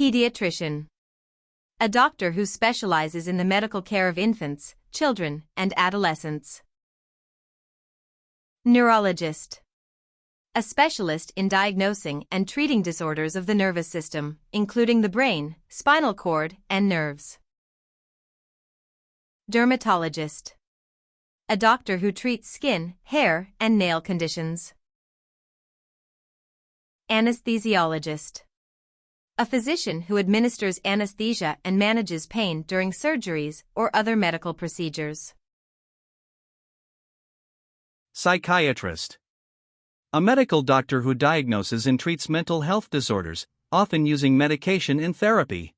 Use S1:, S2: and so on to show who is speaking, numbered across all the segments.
S1: Pediatrician. A doctor who specializes in the medical care of infants, children, and adolescents. Neurologist. A specialist in diagnosing and treating disorders of the nervous system, including the brain, spinal cord, and nerves. Dermatologist. A doctor who treats skin, hair, and nail conditions. Anesthesiologist. A physician who administers anesthesia and manages pain during surgeries or other medical procedures.
S2: Psychiatrist. A medical doctor who diagnoses and treats mental health disorders, often using medication and therapy.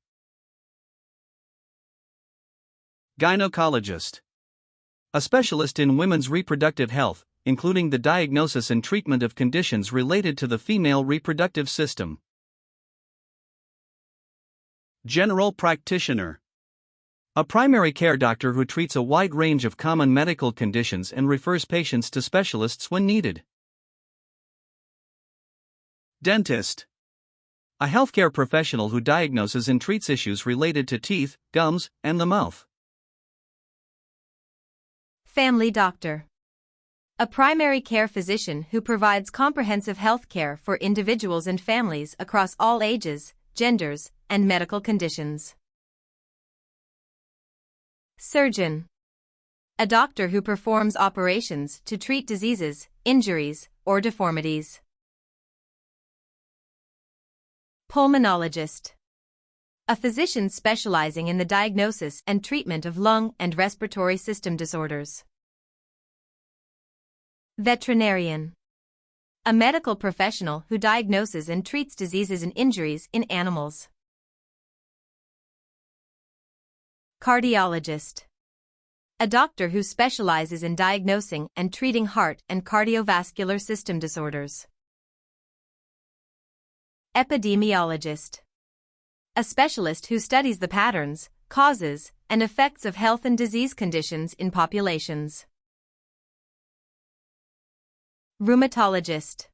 S2: Gynecologist. A specialist in women's reproductive health, including the diagnosis and treatment of conditions related to the female reproductive system. General practitioner. A primary care doctor who treats a wide range of common medical conditions and refers patients to specialists when needed. Dentist. A healthcare professional who diagnoses and treats issues related to teeth, gums, and the mouth.
S1: Family doctor. A primary care physician who provides comprehensive health care for individuals and families across all ages, genders, and medical conditions. Surgeon. A doctor who performs operations to treat diseases, injuries, or deformities. Pulmonologist. A physician specializing in the diagnosis and treatment of lung and respiratory system disorders. Veterinarian. A medical professional who diagnoses and treats diseases and injuries in animals. Cardiologist. A doctor who specializes in diagnosing and treating heart and cardiovascular system disorders. Epidemiologist. A specialist who studies the patterns, causes, and effects of health and disease conditions in populations. Rheumatologist.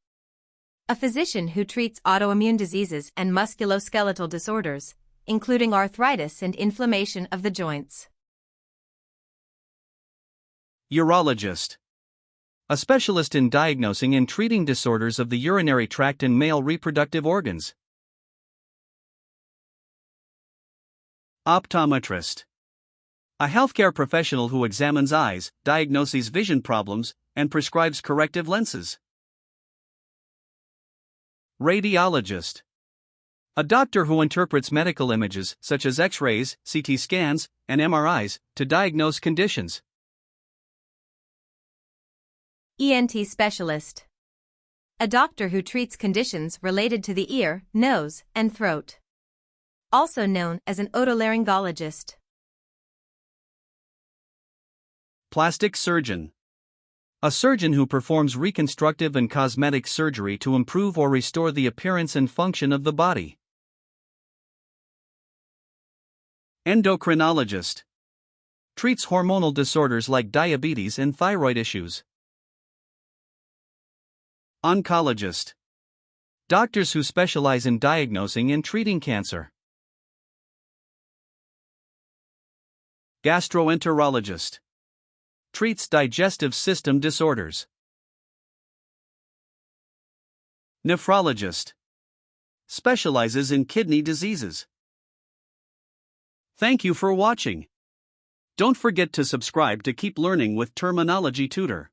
S1: A physician who treats autoimmune diseases and musculoskeletal disorders, including arthritis and inflammation of the joints.
S2: Urologist. A specialist in diagnosing and treating disorders of the urinary tract and male reproductive organs. Optometrist. A healthcare professional who examines eyes, diagnoses vision problems, and prescribes corrective lenses. Radiologist. A doctor who interprets medical images such as X-rays, CT scans, and MRIs to diagnose conditions.
S1: ENT specialist. A doctor who treats conditions related to the ear, nose, and throat. Also known as an otolaryngologist.
S2: Plastic surgeon. A surgeon who performs reconstructive and cosmetic surgery to improve or restore the appearance and function of the body. Endocrinologist. Treats hormonal disorders like diabetes and thyroid issues. Oncologist. Doctors who specialize in diagnosing and treating cancer. Gastroenterologist. Treats digestive system disorders. Nephrologist. Specializes in kidney diseases. Thank you for watching. Don't forget to subscribe to keep learning with Terminology Tutor.